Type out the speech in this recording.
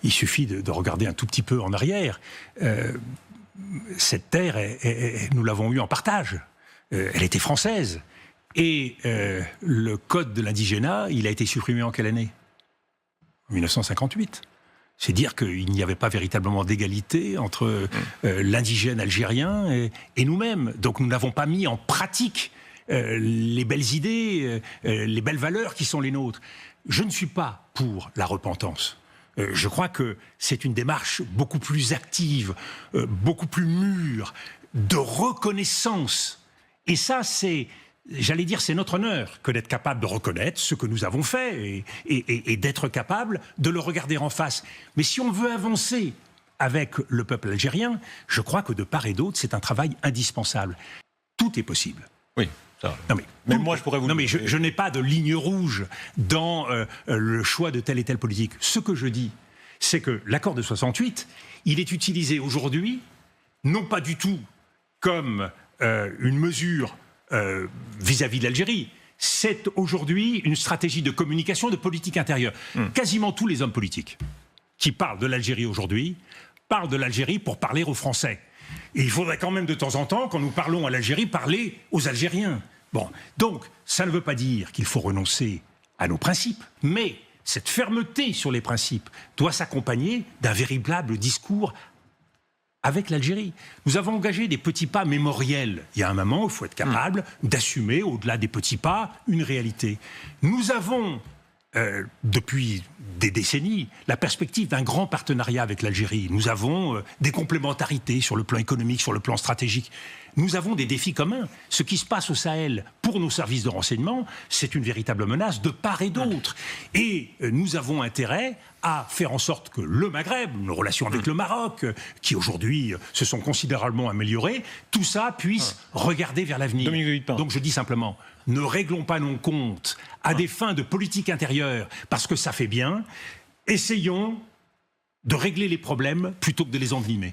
il suffit de regarder un tout petit peu en arrière. Cette terre, nous l'avons eue en partage. Elle était française. Et le code de l'indigénat, il a été supprimé en quelle année ? En 1958. C'est dire qu'il n'y avait pas véritablement d'égalité entre l'indigène algérien et nous-mêmes. Donc nous n'avons pas mis en pratique les belles idées, les belles valeurs qui sont les nôtres. Je ne suis pas pour la repentance. Je crois que c'est une démarche beaucoup plus active, beaucoup plus mûre, de reconnaissance. Et ça, c'est notre honneur que d'être capable de reconnaître ce que nous avons fait et d'être capable de le regarder en face. Mais si on veut avancer avec le peuple algérien, je crois que de part et d'autre, c'est un travail indispensable. Tout est possible. Oui. Ça. Non mais moi, je pourrais vous... Non mais je n'ai pas de ligne rouge dans le choix de telle et telle politique. Ce que je dis, c'est que l'accord de 68, il est utilisé aujourd'hui, non pas du tout comme une mesure vis-à-vis de l'Algérie. C'est aujourd'hui une stratégie de communication, de politique intérieure. Quasiment tous les hommes politiques qui parlent de l'Algérie aujourd'hui parlent de l'Algérie pour parler aux Français. Et il faudrait quand même de temps en temps, quand nous parlons à l'Algérie, parler aux Algériens. Bon, donc, ça ne veut pas dire qu'il faut renoncer à nos principes, mais cette fermeté sur les principes doit s'accompagner d'un véritable discours avec l'Algérie. Nous avons engagé des petits pas mémoriels. Il y a un moment où il faut être capable d'assumer, au-delà des petits pas, une réalité. Nous avons, depuis des décennies, la perspective d'un grand partenariat avec l'Algérie. Nous avons des complémentarités sur le plan économique, sur le plan stratégique. Nous avons des défis communs. Ce qui se passe au Sahel pour nos services de renseignement, c'est une véritable menace de part et d'autre. Et nous avons intérêt à faire en sorte que le Maghreb, nos relations avec le Maroc, qui aujourd'hui se sont considérablement améliorées, tout ça puisse regarder vers l'avenir. Donc je dis simplement, ne réglons pas nos comptes à des fins de politique intérieure parce que ça fait bien. Essayons de régler les problèmes plutôt que de les envenimer.